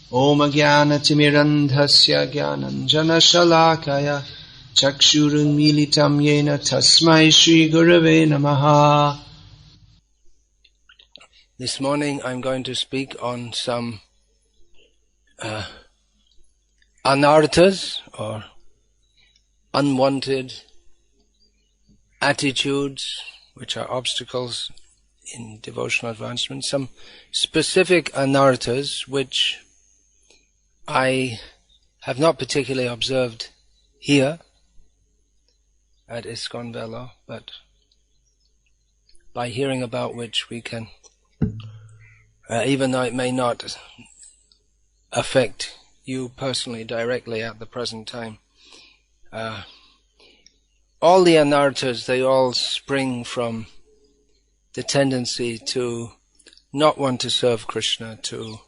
Om Jnanatimidandhasya Jnananjanashalakaya Chakshurunmilitam Yena Tasmai Shri Gurave Namaha. This morning I'm going to speak on some Anarthas, or unwanted attitudes which are obstacles in devotional advancement, some specific Anarthas which I have not particularly observed here at ISKCON Vellore, but by hearing about which we can, even though it may not affect you personally directly at the present time, all the Anarthas, they all spring from the tendency to not want to serve Krishna, to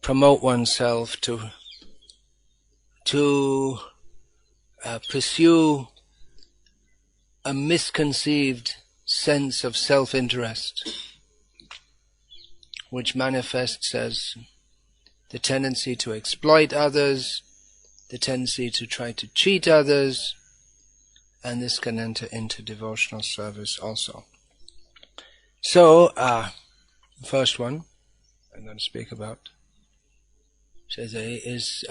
promote oneself, to pursue a misconceived sense of self-interest, which manifests as the tendency to exploit others, the tendency to try to cheat others, and this can enter into devotional service also. So, the first one I'm going to speak about is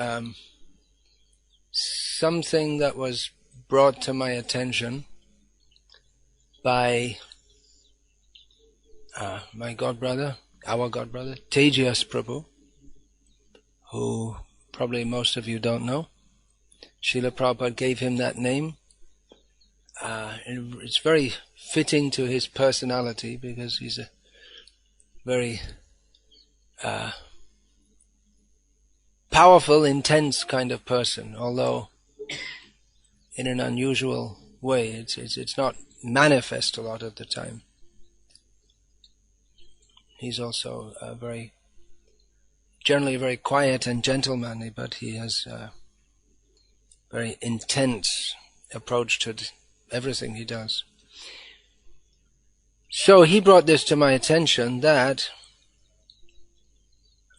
something that was brought to my attention by my godbrother, our godbrother, Tejas Prabhu, who probably most of you don't know. Srila Prabhupada gave him that name. And it's very fitting to his personality because he's a very powerful, intense kind of person, although in an unusual way. It's not manifest a lot of the time. He's also generally very quiet and gentlemanly, but he has a very intense approach to everything he does. So he brought this to my attention that,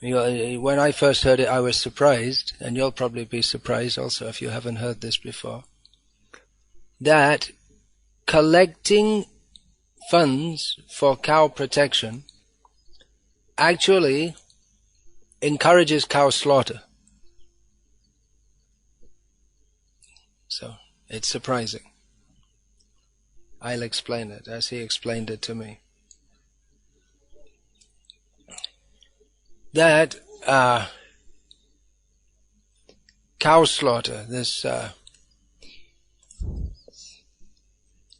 when I first heard it, I was surprised, and you'll probably be surprised also if you haven't heard this before, that collecting funds for cow protection actually encourages cow slaughter. So, it's surprising. I'll explain it as he explained it to me. That cow slaughter,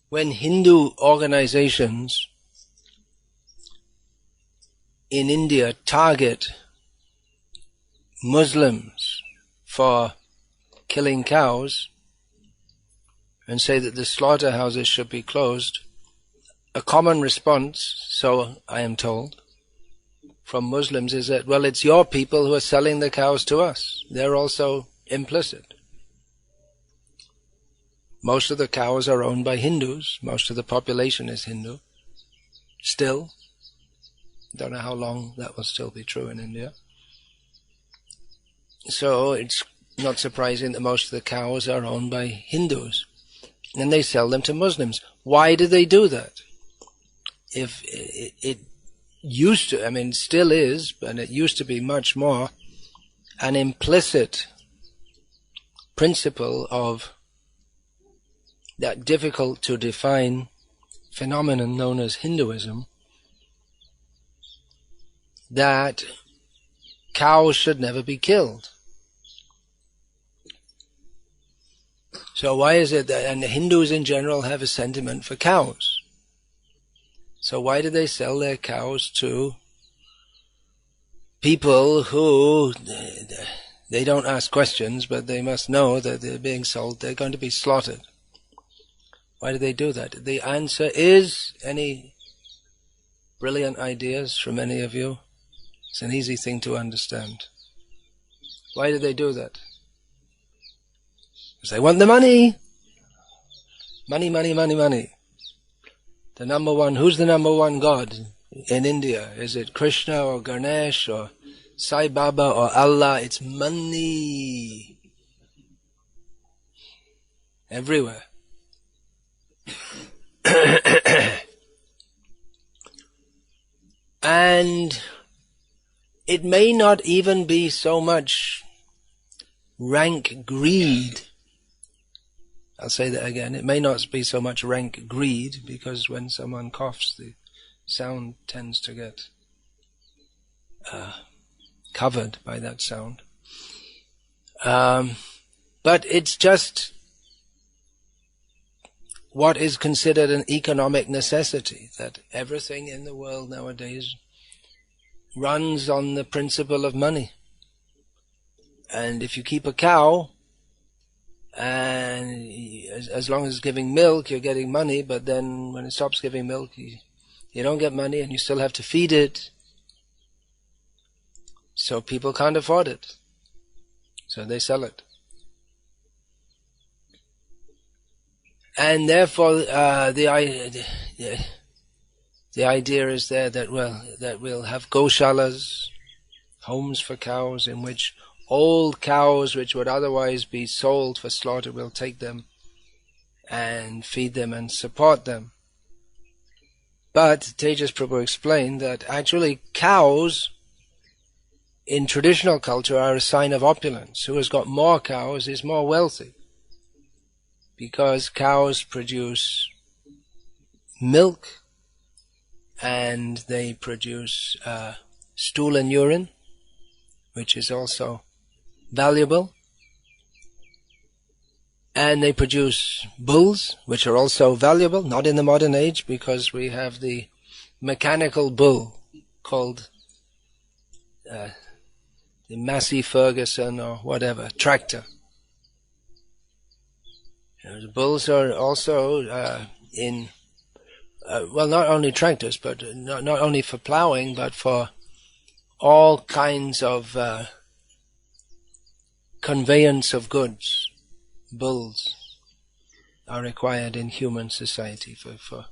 when Hindu organizations in India target Muslims for killing cows and say that the slaughterhouses should be closed, a common response, so I am told, from Muslims is that, well, it's your people who are selling the cows to us. They're also implicit. Most of the cows are owned by Hindus. Most of the population is Hindu. Still. Don't know how long that will still be true in India. So it's not surprising that most of the cows are owned by Hindus. And they sell them to Muslims. Why do they do that? If it used to, still is, but it used to be much more an implicit principle of that difficult to define phenomenon known as Hinduism, that cows should never be killed. So why is it that, and the Hindus in general have a sentiment for cows. So why do they sell their cows to people who, they don't ask questions, but they must know that they're being sold, they're going to be slaughtered? Why do they do that? The answer is, any brilliant ideas from any of you? It's an easy thing to understand. Why do they do that? Because they want the money. Money, money, money, money. The number one, who's the number one god in India? Is it Krishna or Ganesh or Sai Baba or Allah, it's money. Everywhere. And it may not even be so much rank greed. I'll say that again. It may not be so much rank greed, because when someone coughs, the sound tends to get covered by that sound. But it's just what is considered an economic necessity, that everything in the world nowadays runs on the principle of money. And if you keep a cow, and as long as it's giving milk, you're getting money, but then when it stops giving milk, you don't get money, and you still have to feed it. So people can't afford it. So they sell it. And therefore, the idea is there that we'll have goshalas, homes for cows, in which old cows which would otherwise be sold for slaughter, will take them and feed them and support them. But Tejas Prabhu explained that actually cows in traditional culture are a sign of opulence. Who has got more cows is more wealthy, because cows produce milk and they produce stool and urine, which is also valuable. And they produce bulls, which are also valuable, not in the modern age, because we have the mechanical bull called the Massey Ferguson or whatever, tractor. The bulls are also not only tractors, but not only for plowing, but for all kinds of conveyance of goods. Bulls are required in human society for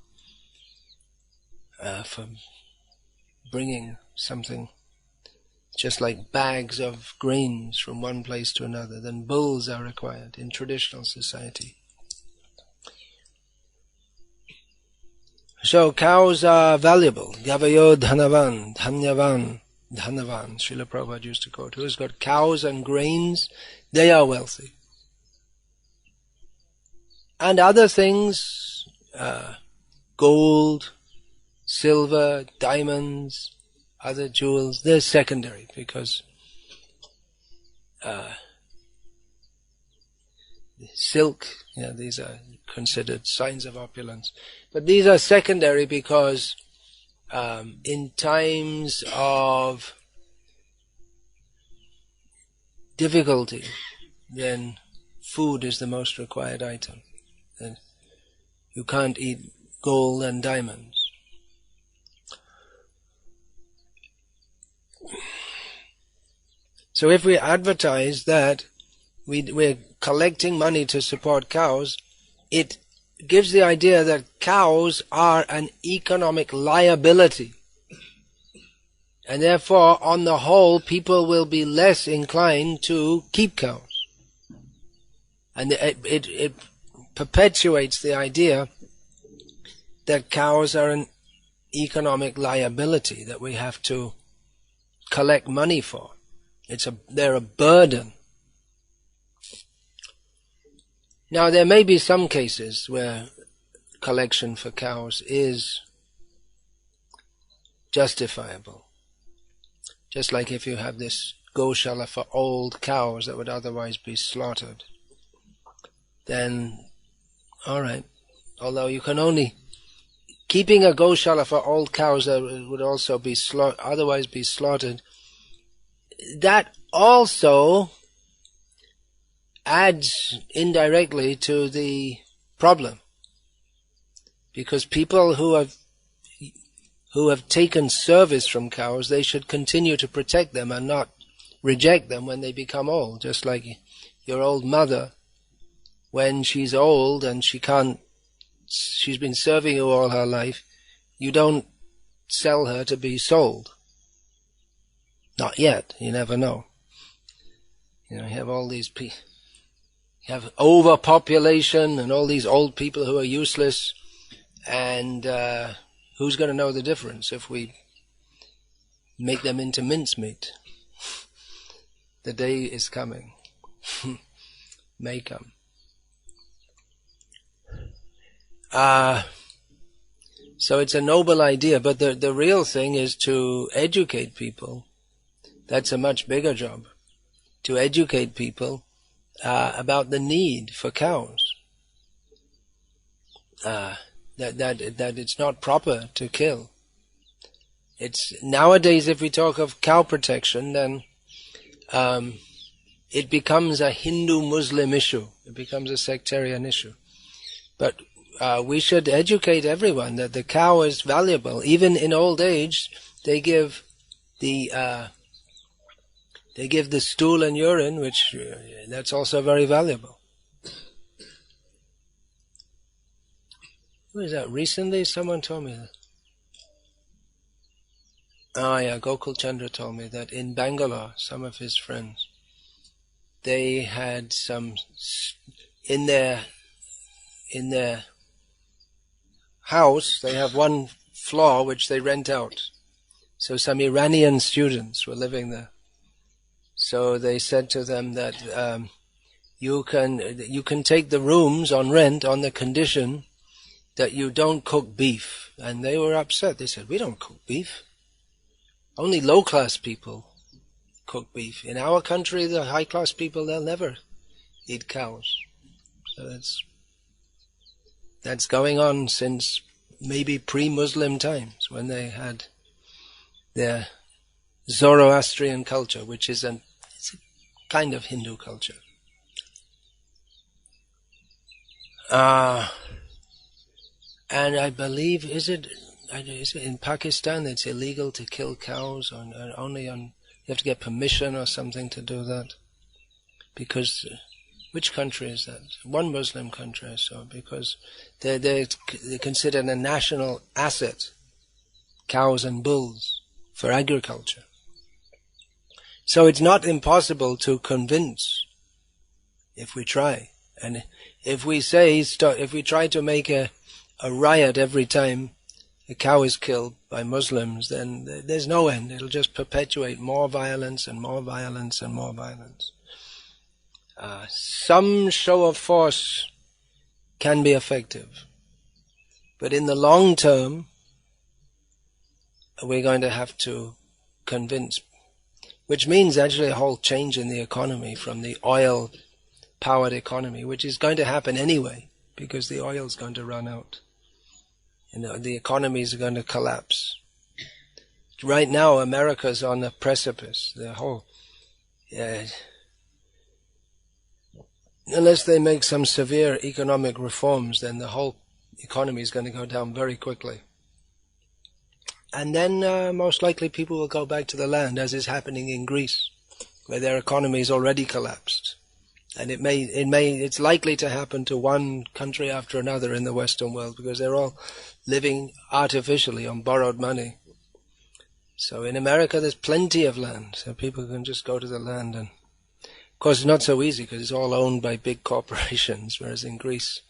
bringing something, just like bags of grains from one place to another. Then bulls are required in traditional society. So cows are valuable. Gavayo dhanavan, dhanyavan, dhanavan. Srila Prabhupada used to quote. Who's got cows and grains, they are wealthy. And other things, gold, silver, diamonds, other jewels, they're secondary, because silk, these are considered signs of opulence. But these are secondary because in times of difficulty, then food is the most required item. And you can't eat gold and diamonds. So if we advertise that we're collecting money to support cows, it gives the idea that cows are an economic liability. And therefore, on the whole, people will be less inclined to keep cows. And it perpetuates the idea that cows are an economic liability that we have to collect money for. They're a burden. Now, there may be some cases where collection for cows is justifiable. Just like if you have this goshala for old cows that would otherwise be slaughtered, then, alright, although you can only, keeping a goshala for old cows that would also be otherwise be slaughtered, that also adds indirectly to the problem, because people who have taken service from cows, they should continue to protect them and not reject them when they become old. Just like your old mother, when she's old and she's been serving you all her life, you don't sell her to be sold. Not yet. You never know. You have all these people. You have overpopulation and all these old people who are useless. And who's going to know the difference if we make them into mincemeat? The day is coming. May come. So it's a noble idea, but the real thing is to educate people. That's a much bigger job. To educate people about the need for cows. That it's not proper to kill. It's nowadays, if we talk of cow protection, then it becomes a Hindu-Muslim issue. It becomes a sectarian issue. But we should educate everyone that the cow is valuable. Even in old age, they give the stool and urine, which that's also very valuable. Who is that? Recently, someone told me that. Oh yeah, Gokul Chandra told me that in Bangalore, some of his friends, they had some in their house. They have one floor which they rent out. So some Iranian students were living there. So they said to them that you can take the rooms on rent on the condition that you don't cook beef. And they were upset. They said, we don't cook beef. Only low-class people cook beef. In our country, the high-class people, they'll never eat cows. So that's going on since maybe pre-Muslim times, when they had their Zoroastrian culture, which is it's a kind of Hindu culture. And I believe, is it in Pakistan it's illegal to kill cows you have to get permission or something to do that? Because which country is that? One Muslim country I saw, because they're considered a national asset, cows and bulls, for agriculture. So it's not impossible to convince if we try. And if we try to make a riot every time a cow is killed by Muslims, then there's no end. It'll just perpetuate more violence and more violence and more violence. Some show of force can be effective, but in the long term, we're going to have to convince, which means actually a whole change in the economy from the oil-powered economy, which is going to happen anyway, because the oil's going to run out. The economies are going to collapse. Right now, America's on the precipice. The whole, unless they make some severe economic reforms, then the whole economy is going to go down very quickly. And then most likely people will go back to the land, as is happening in Greece, where their economy is already collapsed. And it's likely to happen to one country after another in the Western world, because they're all living artificially on borrowed money. So in America there's plenty of land, so people can just go to the land. And of course it's not so easy, because it's all owned by big corporations, whereas in Greece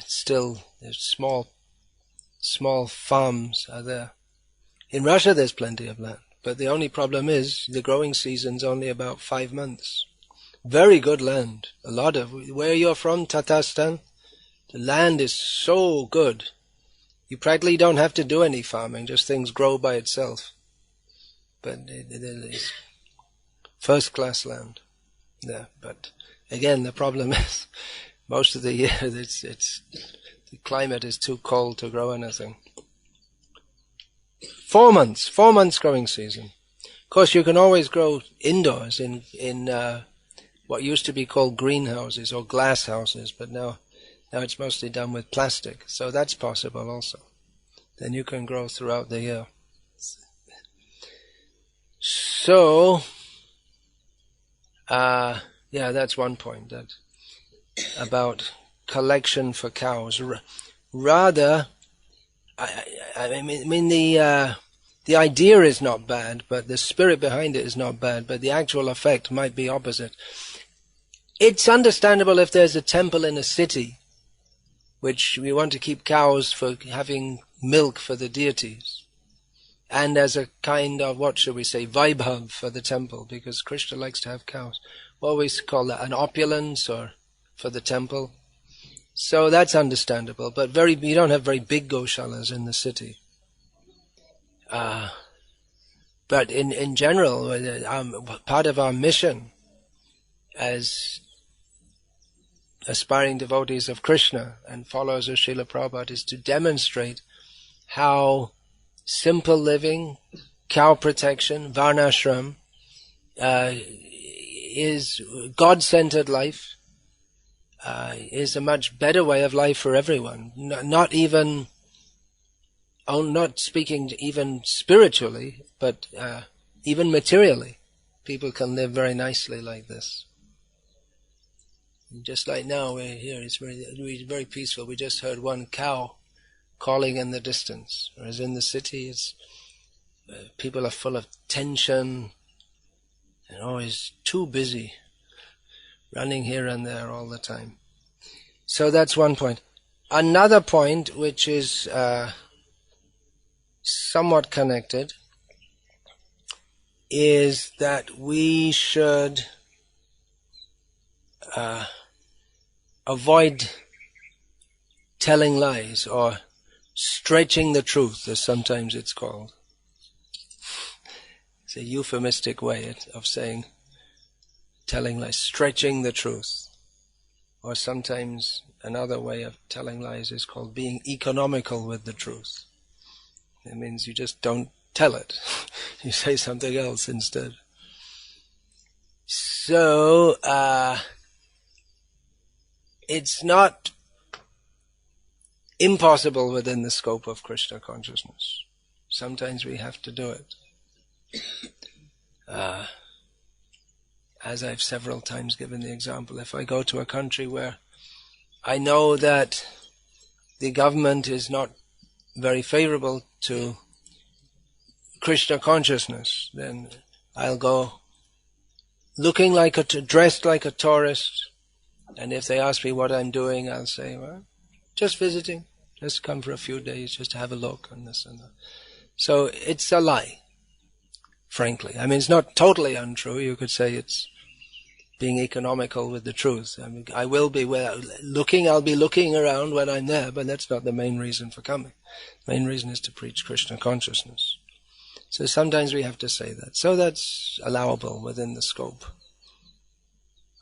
still there's small farms are there. In Russia there's plenty of land, but the only problem is the growing season's only about 5 months. Very good land. Where you're from, Tatarstan, the land is so good. You practically don't have to do any farming, just things grow by itself. But it is first-class land there. But again, the problem is most of the year the climate is too cold to grow anything. 4 months growing season. Of course, you can always grow indoors in what used to be called greenhouses or glass houses, but now it's mostly done with plastic, so that's possible also. Then you can grow throughout the year. So, that's one point, about collection for cows. Rather, the idea is not bad, but the spirit behind it is not bad, but the actual effect might be opposite. It's understandable if there's a temple in a city, which we want to keep cows for having milk for the deities, and as a kind of, what should we say, Vaibhav for the temple, because Krishna likes to have cows. What we call that, an opulence or for the temple. So that's understandable, but you don't have very big goshalas in the city. But in general, part of our mission as aspiring devotees of Krishna and followers of Srila Prabhupada is to demonstrate how simple living, cow protection, varnashram, is God-centered life, is a much better way of life for everyone. Not speaking even spiritually, but even materially. People can live very nicely like this. Just like now we're here, it's very peaceful. We just heard one cow calling in the distance. Whereas in the city, people are full of tension and always too busy, running here and there all the time. So that's one point. Another point, which is somewhat connected, is that we should avoid telling lies, or stretching the truth, as sometimes it's called. It's a euphemistic way of saying telling lies, stretching the truth. Or sometimes another way of telling lies is called being economical with the truth. It means you just don't tell it. You say something else instead. So, it's not impossible within the scope of Krishna consciousness. Sometimes we have to do it. As I've several times given the example, if I go to a country where I know that the government is not very favorable to Krishna consciousness, then I'll go dressed like a tourist, and if they ask me what I'm doing, I'll say, well, just visiting, just come for a few days, just to have a look on this and that. So it's a lie, frankly. I mean, it's not totally untrue. You could say it's being economical with the truth. I mean, I'll be looking around when I'm there, but that's not the main reason for coming. The main reason is to preach Krishna consciousness. So sometimes we have to say that. So that's allowable within the scope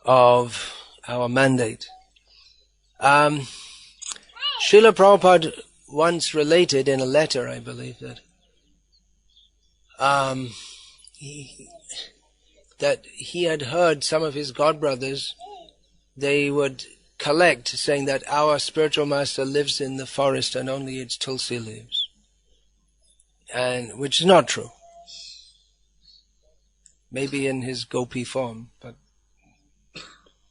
of our mandate. Srila Prabhupada once related in a letter, I believe, that he had heard some of his godbrothers, they would collect, saying that our spiritual master lives in the forest and only eats tulsi leaves. And which is not true. Maybe in his gopi form, but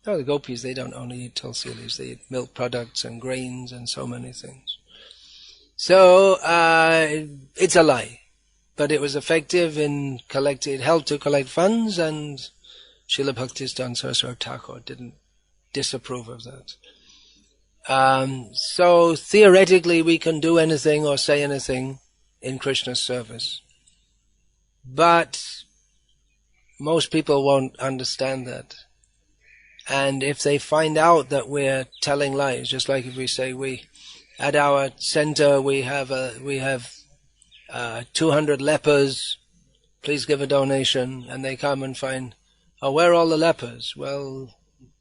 no, the gopis, they don't only eat tulsi leaves, they eat milk products and grains and so many things. So, it's a lie. But it was effective in it helped to collect funds, and Srila Bhaktivedanta Saraswati Thakur didn't disapprove of that. So theoretically we can do anything or say anything in Krishna's service. But most people won't understand that. And if they find out that we're telling lies, just like if we say at our center we have 200 lepers, please give a donation, and they come and find, where are all the lepers? Well,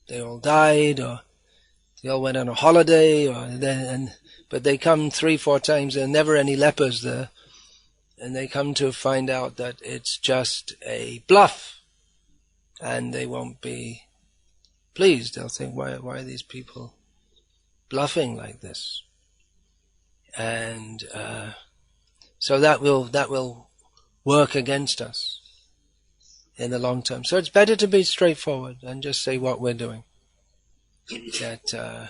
they all died, or they all went on a holiday, but they come 3-4 times, there are never any lepers there, and they come to find out that it's just a bluff, and they won't be pleased. They'll think, why are these people bluffing like this? And so that will work against us in the long term. So it's better to be straightforward and just say what we're doing. That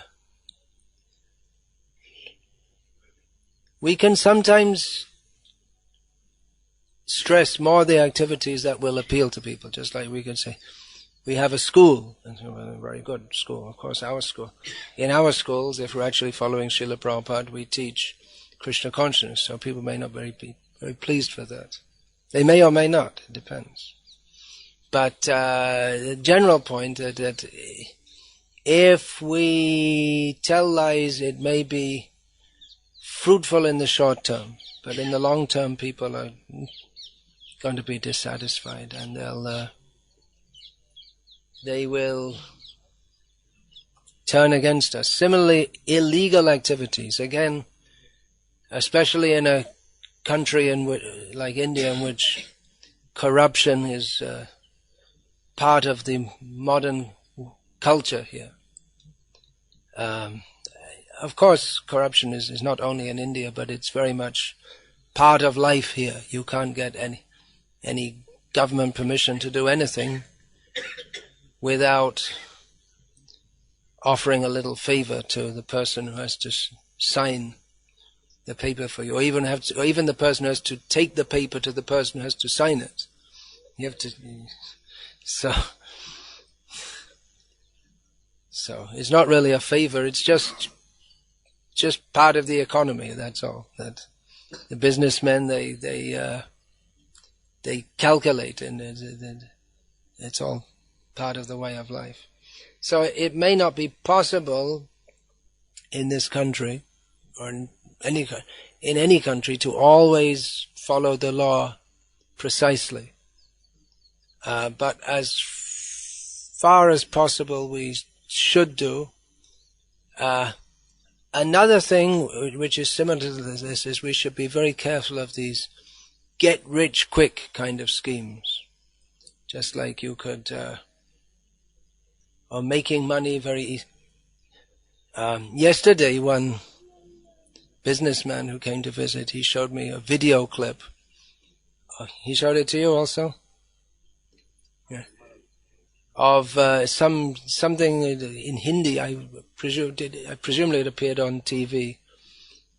we can sometimes stress more the activities that will appeal to people. Just like we could say, we have a school, and a very good school, of course, our school. In our schools, if we're actually following Srila Prabhupada, we teach Krishna consciousness, so people may not be very pleased with that. They may or may not, it depends. But the general point that if we tell lies, it may be fruitful in the short term, but in the long term people are going to be dissatisfied, and they will turn against us. Similarly, illegal activities, again, especially in a country like India, in which corruption is part of the modern culture here. Of course, corruption is not only in India, but it's very much part of life here. You can't get any government permission to do anything without offering a little favor to the person who has to sign the paper for you, or even the person who has to take the paper to the person who has to sign it. You have to. So it's not really a favor. It's just part of the economy. That's all. That the businessmen they calculate, and it's all part of the way of life. So it may not be possible in this country, or in any country, to always follow the law precisely. But as far as possible, we should do. Another thing which is similar to this is we should be very careful of these get-rich-quick kind of schemes. Just like you could, or making money very easy. Yesterday, one businessman who came to visit, he showed me a video clip. He showed it to you also? Yeah. Of something in Hindi. I presumably it appeared on TV,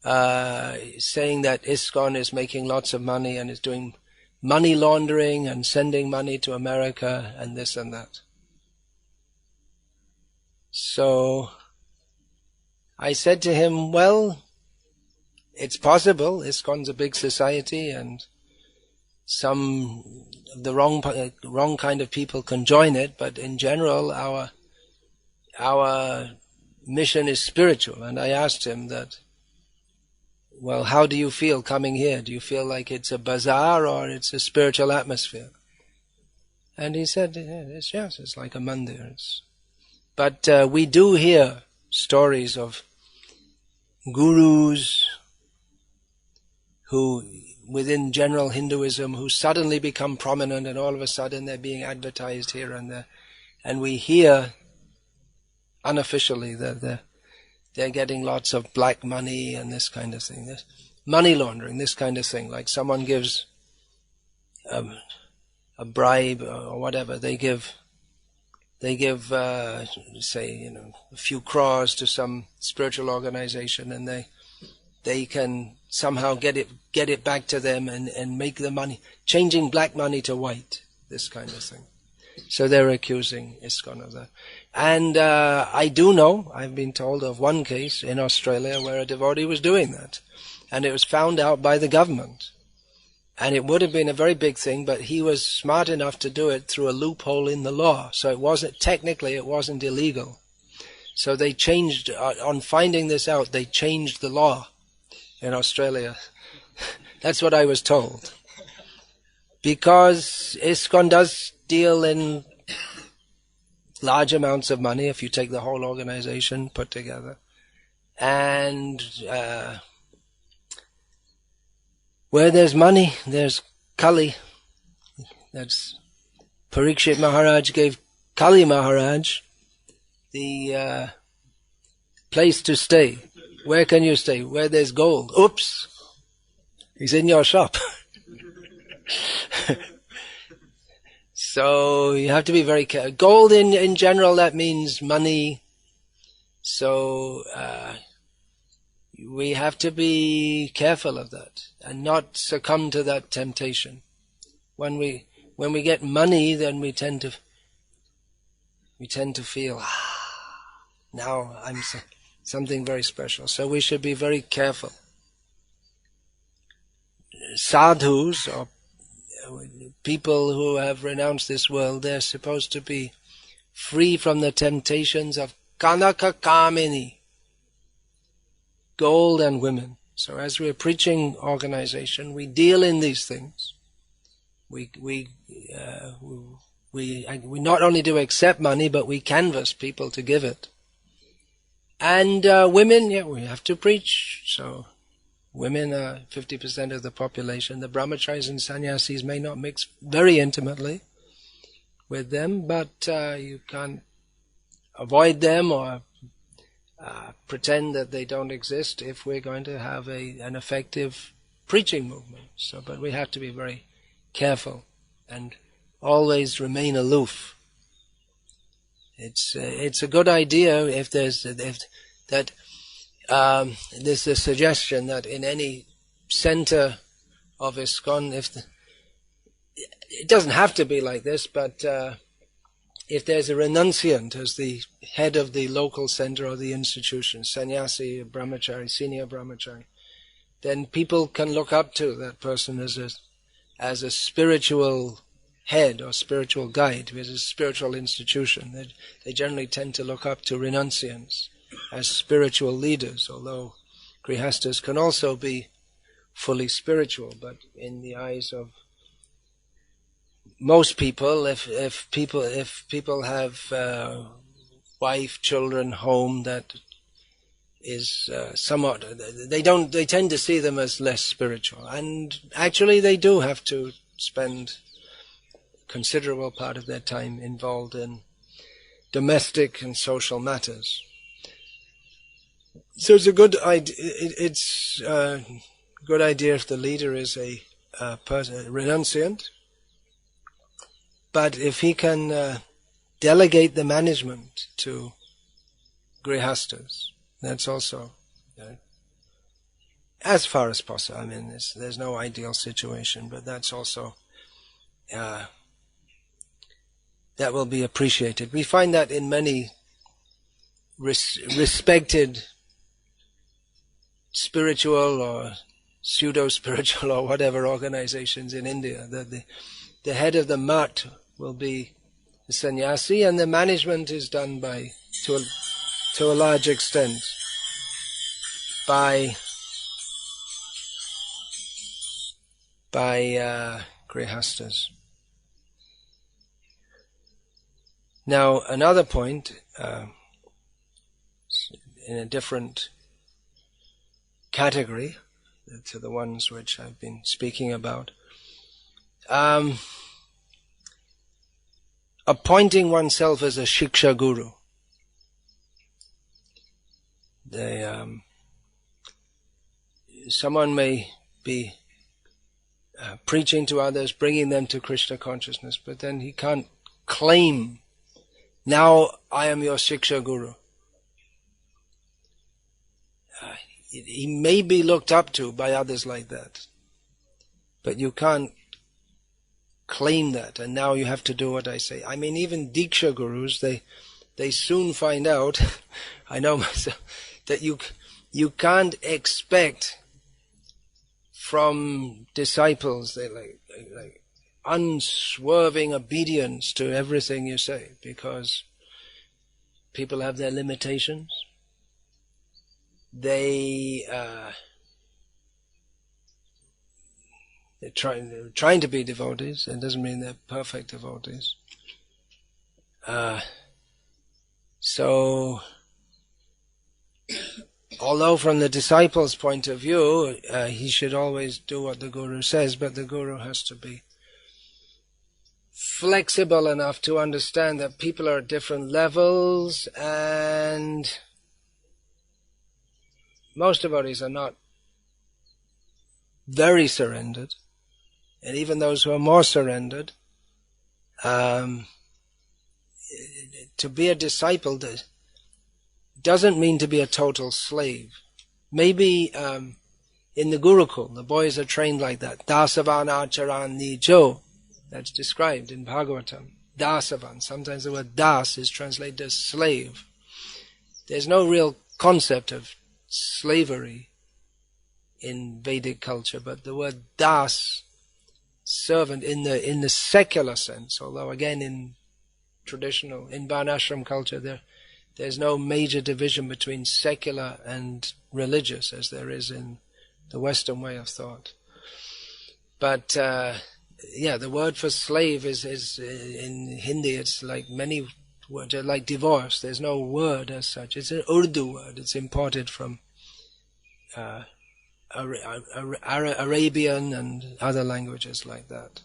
saying that ISKCON is making lots of money and is doing money laundering and sending money to America and this and that. So I said to him, well, it's possible. ISKCON's a big society, and some the wrong kind of people can join it, but in general our mission is spiritual. And I asked him that, well, how do you feel coming here? Do you feel like it's a bazaar or it's a spiritual atmosphere? And he said, yes, it's like a mandir. But we do hear stories of gurus who, within general Hinduism, who suddenly become prominent, and all of a sudden they're being advertised here and there. And we hear unofficially that they're getting lots of black money and this kind of thing. This money laundering, this kind of thing. Like someone gives a bribe or whatever. They give say, a few crores to some spiritual organization, and they can somehow get it back to them and make the money, changing black money to white, this kind of thing. So they're accusing ISKCON of that. And I do know, I've been told of one case in Australia where a devotee was doing that, and it was found out by the government. And it would have been a very big thing, but he was smart enough to do it through a loophole in the law. So it wasn't illegal. So they changed, on finding this out, they changed the law in Australia. That's what I was told. Because ISKCON does deal in large amounts of money, if you take the whole organization put together. And where there's money, there's Kali. That's Parikshit Maharaj gave Kali Maharaj the place to stay. Where can you stay? Where there's gold. Oops! He's in your shop. So you have to be very careful. Gold in general, that means money. So we have to be careful of that and not succumb to that temptation. when we get money, then we tend to feel, now I'm something very special. So we should be very careful. Sadhus, or people who have renounced this world, they're supposed to be free from the temptations of kanaka kamini, gold and women. So as we're preaching organization, we deal in these things. We not only do accept money, but we canvass people to give it. And women, we have to preach. So women are 50% of the population. The brahmacharis and sannyasis may not mix very intimately with them, but you can't avoid them or pretend that they don't exist if we're going to have an effective preaching movement. So, but we have to be very careful and always remain aloof. It's a good idea if there's a suggestion that in any center of ISKCON, it doesn't have to be like this, but if there's a renunciant as the head of the local center or the institution, sannyasi, brahmachari, senior brahmachari, then people can look up to that person as a spiritual head or spiritual guide. It's a spiritual institution. They generally tend to look up to renunciants as spiritual leaders, although grihastas can also be fully spiritual, but in the eyes of most people, if people have wife, children, home, that is somewhat, they tend to see them as less spiritual, and actually they do have to spend a considerable part of their time involved in domestic and social matters. So it's a good idea. It's a good idea if the leader is a renunciant. But if he can delegate the management to grihastas, that's also as far as possible. I mean, there's no ideal situation, but that's also that will be appreciated. We find that in many respected spiritual or pseudo-spiritual or whatever organizations in India, that the head of the mat will be the sannyasi, and the management is done to a large extent by grihastas. Now, another point, in a different category to the ones which I've been speaking about, appointing oneself as a shiksha guru. Someone may be preaching to others, bringing them to Krishna consciousness, but then he can't claim, now I am your shiksha guru. He may be looked up to by others like that, but you can't claim that, and now you have to do what I say. I mean, even Diksha gurus, they soon find out, I know myself, that you can't expect from disciples they like unswerving obedience to everything you say, because people have their limitations. They're trying to be devotees. It doesn't mean they're perfect devotees. So, although from the disciple's point of view, he should always do what the guru says, but the guru has to be flexible enough to understand that people are at different levels, and most devotees are not very surrendered, and even those who are more surrendered, to be a disciple doesn't mean to be a total slave. Maybe in the Gurukul, the boys are trained like that. Dasavana acharan nijo. That's described in Bhagavatam. Dasavan. Sometimes the word das is translated as slave. There's no real concept of slavery in Vedic culture, but the word das, servant, in the secular sense, although again in Varnashram culture there's no major division between secular and religious as there is in the Western way of thought. But the word for slave is in Hindi, it's like many words, like divorce. There's no word as such. It's an Urdu word. It's imported from Arabian and other languages like that.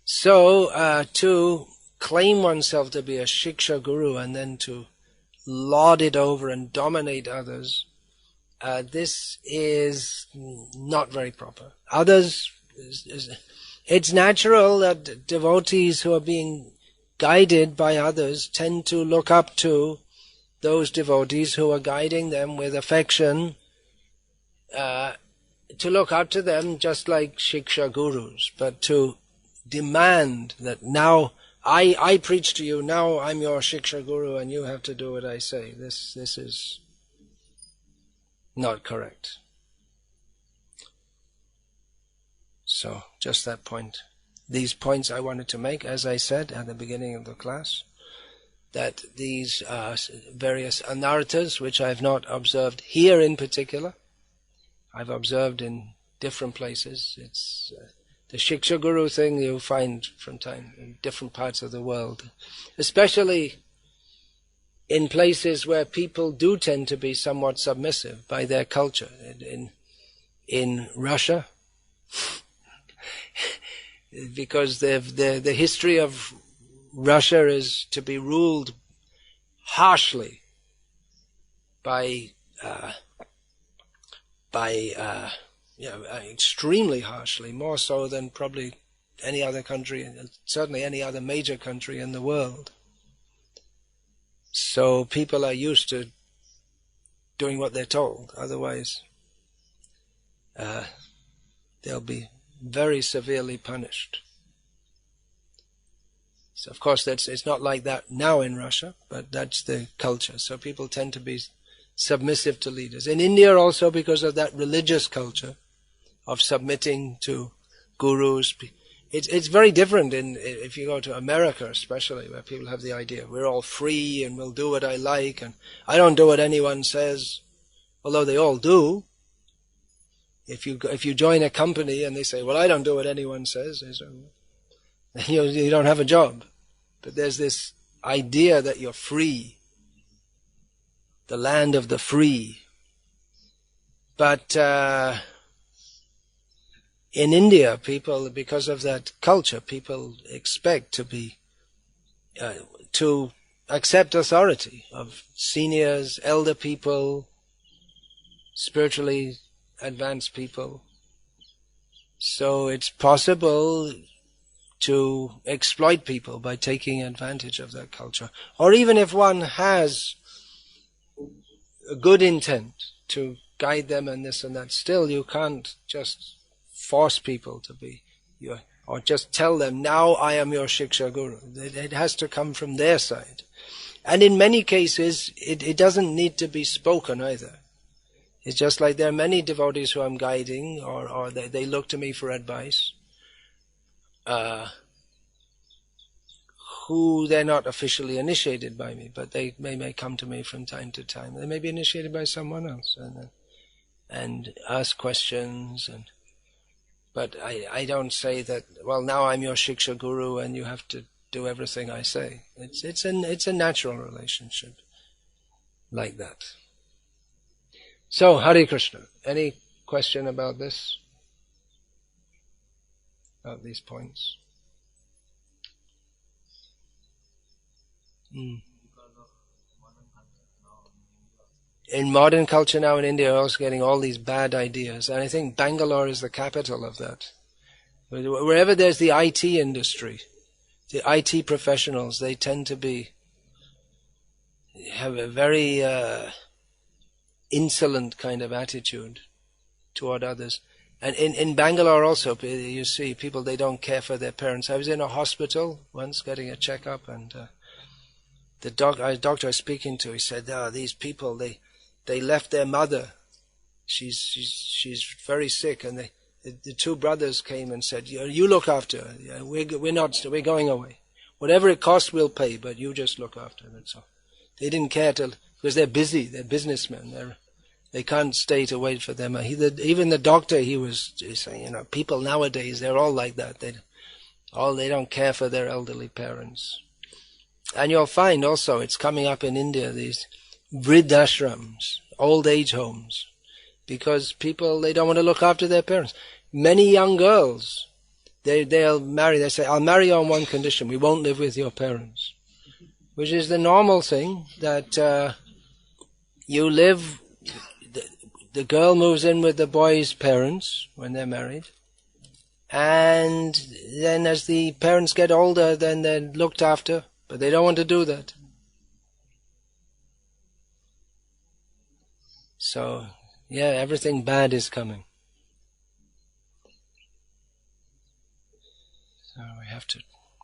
So to claim oneself to be a Shiksha Guru and then to lord it over and dominate others, this is not very proper. It's natural that devotees who are being guided by others tend to look up to those devotees who are guiding them with affection, to look up to them just like Shiksha Gurus, but to demand that now I preach to you, now I'm your Shiksha Guru and you have to do what I say. This is not correct. So, just that point. These points I wanted to make, as I said at the beginning of the class, that these various anarthas, which I have not observed here in particular, I've observed in different places. It's the Shiksha Guru thing you find from time in different parts of the world, especially in places where people do tend to be somewhat submissive by their culture. In Russia, because the history of Russia is to be ruled harshly by extremely harshly, more so than probably any other country, certainly any other major country in the world. So people are used to doing what they're told, otherwise they'll be very severely punished. So of course it's not like that now in Russia, but that's the culture. So people tend to be submissive to leaders. In India also, because of that religious culture of submitting to gurus, it's very different if you go to America especially, where people have the idea we're all free and we'll do what I like and I don't do what anyone says, although they all do. If you join a company and they say, well, I don't do what anyone says, then you don't have a job. But there's this idea that you're free, the land of the free. But in India, people, because of that culture, people expect to accept authority of seniors, elder people, spiritually advanced people. So it's possible to exploit people by taking advantage of that culture. Or even if one has a good intent to guide them and this and that, still you can't just force people to be or just tell them, now I am your Shiksha Guru. It has to come from their side. And in many cases, it doesn't need to be spoken either. It's just like there are many devotees who I'm guiding, or they look to me for advice, who they're not officially initiated by me, but they may come to me from time to time. They may be initiated by someone else and ask questions. But I don't say that, well, now I'm your Shiksha Guru and you have to do everything I say. It's a natural relationship like that. So, Hare Krishna. Any question about this? About these points? In modern culture now in India, we're also getting all these bad ideas. And I think Bangalore is the capital of that. Wherever there's the IT industry, the IT professionals, they tend to have a very insolent kind of attitude toward others. And in Bangalore also, you see people, they don't care for their parents. I was in a hospital once getting a checkup, and the doctor I was speaking to, he said, these people, they left their mother. She's very sick, and the two brothers came and said, you look after her. We're going away. Whatever it costs, we'll pay, but you just look after her. That's all. They didn't care because they're busy. They're businessmen. They can't stay to wait for them. Even the doctor, he was saying, people nowadays, they're all like that. They don't care for their elderly parents. And you'll find also, it's coming up in India, these vridashrams, old age homes, because people, they don't want to look after their parents. Many young girls, they'll marry, they say, I'll marry you on one condition, we won't live with your parents. Which is the normal thing, that you live, the girl moves in with the boy's parents when they're married, and then as the parents get older, then they're looked after, but they don't want to do that. So, yeah, everything bad is coming. So we have to,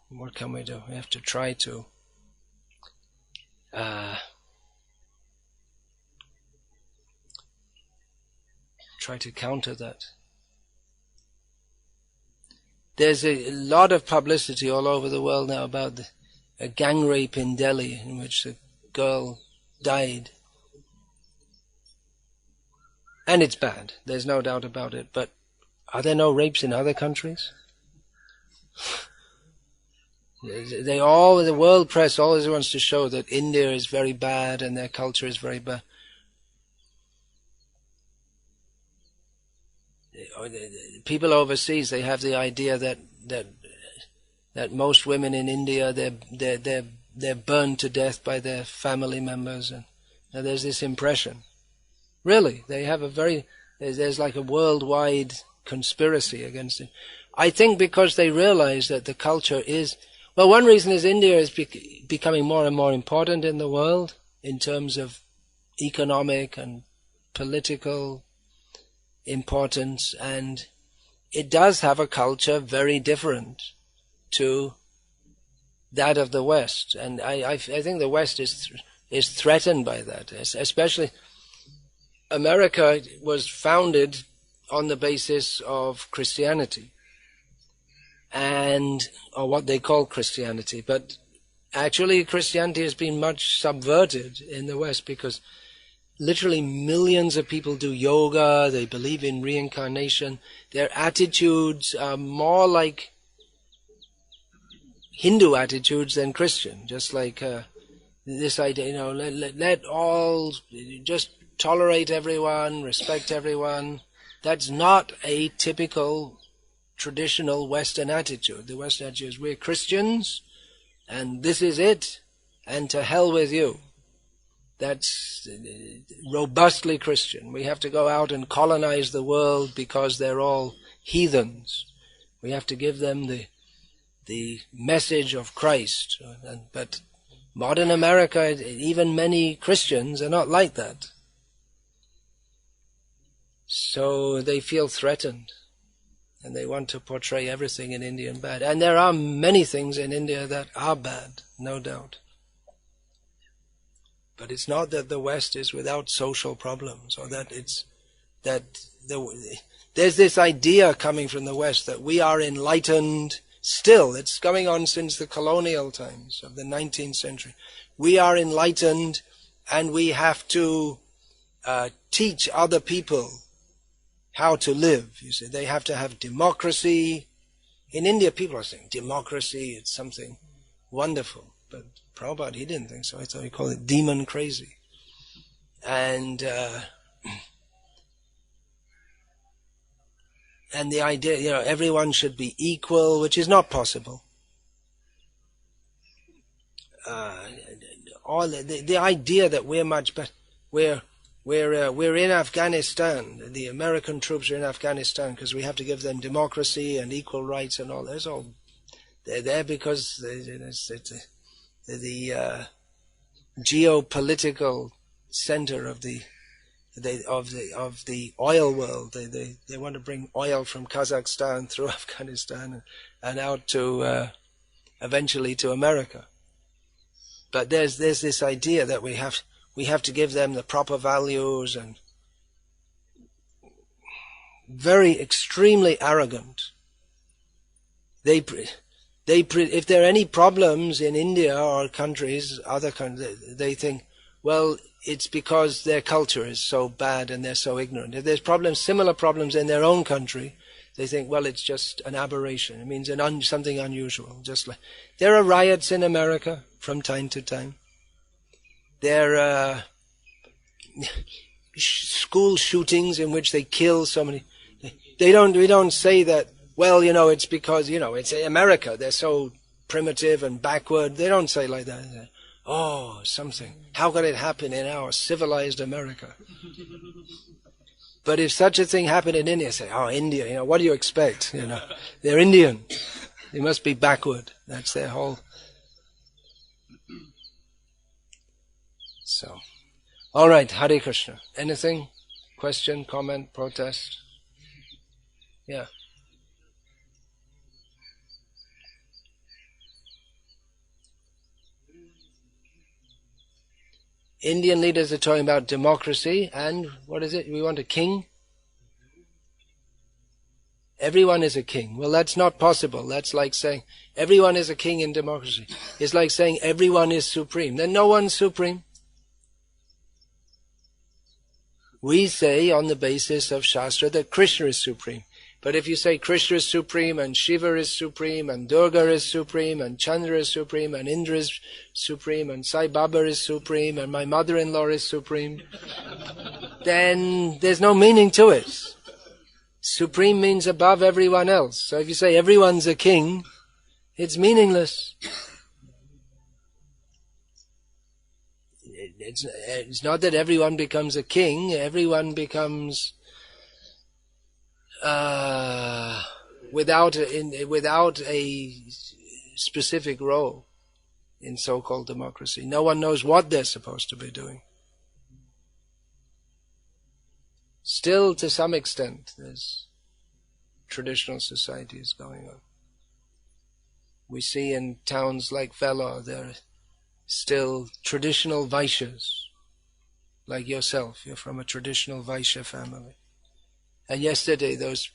what can we do? We have to try to counter that. There's a lot of publicity all over the world now about a gang rape in Delhi in which a girl died. And it's bad, there's no doubt about it, but are there no rapes in other countries? The world press always wants to show that India is very bad and their culture is very bad. People overseas, they have the idea that most women in India, they're burned to death by their family members, and there's this impression. Really, they have there's like a worldwide conspiracy against it. I think because they realize that the culture is, well, one reason is India is becoming more and more important in the world in terms of economic and political importance, and it does have a culture very different to that of the West, and I think the West is threatened by that. Especially America was founded on the basis of Christianity, or what they call Christianity, but actually Christianity has been much subverted in the West, because literally millions of people do yoga, they believe in reincarnation, their attitudes are more like Hindu attitudes than Christian, just like this idea, let all, just tolerate everyone, respect everyone. That's not a typical traditional Western attitude. The Western attitude is, we're Christians, and this is it, and to hell with you. That's robustly Christian. We have to go out and colonize the world because they're all heathens. We have to give them the message of Christ. But modern America, even many Christians, are not like that. So they feel threatened, and they want to portray everything in India bad. And there are many things in India that are bad, no doubt. But it's not that the West is without social problems, or that there's this idea coming from the West that we are enlightened still. It's going on since the colonial times of the 19th century. We are enlightened, and we have to teach other people how to live. You see, they have to have democracy. In India, people are saying democracy, it's something wonderful. But Prabhupada, he didn't think so. I thought he called it demon crazy. And the idea, everyone should be equal, which is not possible. The idea that we're much better, we're in Afghanistan. The American troops are in Afghanistan because we have to give them democracy and equal rights and all. They're there because the geopolitical center of the of the oil world. They want to bring oil from Kazakhstan through Afghanistan and out to eventually to America. But there's this idea that we have to give them the proper values, and very extremely arrogant. If there are any problems in India or other countries, they think, well, it's because their culture is so bad and they're so ignorant. If there's similar problems in their own country, they think, well, it's just an aberration. It means something unusual. Just like there are riots in America from time to time. There are school shootings in which they kill so many. We don't say that, well, it's because, it's America. They're so primitive and backward. They don't say like that. Oh, something. How could it happen in our civilized America? But if such a thing happened in India, say, oh, India, what do you expect? They're Indian. They must be backward. That's their whole. So, all right, Hare Krishna. Anything? Question, comment, protest? Yeah. Indian leaders are talking about democracy and, what is it? We want a king? Everyone is a king. Well, that's not possible. That's like saying everyone is a king in democracy. It's like saying everyone is supreme. Then no one's supreme. We say on the basis of Shastra that Krishna is supreme. But if you say Krishna is supreme and Shiva is supreme and Durga is supreme and Chandra is supreme and Indra is supreme and Sai Baba is supreme and my mother-in-law is supreme, then there's no meaning to it. Supreme means above everyone else. So if you say everyone's a king, it's meaningless. It's not that everyone becomes a king, everyone becomes without a specific role in so-called democracy. No one knows what they're supposed to be doing. Still, to some extent, there's traditional societies going on. We see in towns like Vellore, there are still traditional Vaishyas, like yourself. You're from a traditional Vaishya family. And yesterday those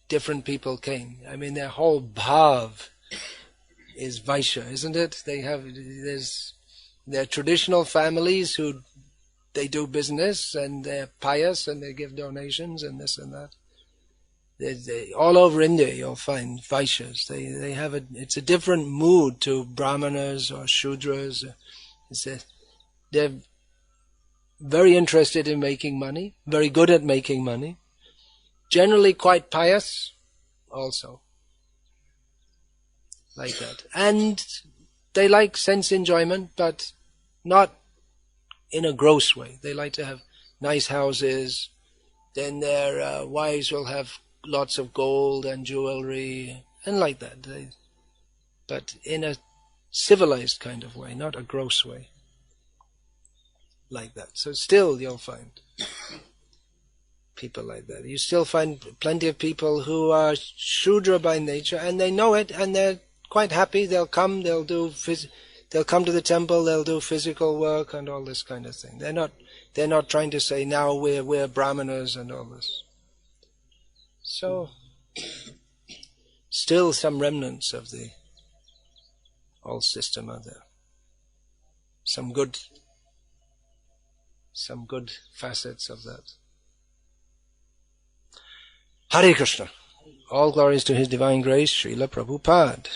different people came. I mean, their whole bhav is Vaishya, isn't it? They're traditional families who they do business and they're pious and they give donations and this and that. All over India you'll find Vaishyas. It's a different mood to Brahmanas or Shudras. They're very interested in making money, very good at making money. Generally quite pious also, like that. And they like sense enjoyment, but not in a gross way. They like to have nice houses, then their wives will have lots of gold and jewelry, and like that. But in a civilized kind of way, not a gross way, like that. So still you'll find people like that. You still find plenty of people who are Shudra by nature, and they know it, and they're quite happy. They'll come to the temple, they'll do physical work and all this kind of thing. They're not trying to say now we're Brahmanas and all this. So still some remnants of the old system are there. Some good facets of that. Hare Krishna. All glories to His Divine Grace, Srila Prabhupada.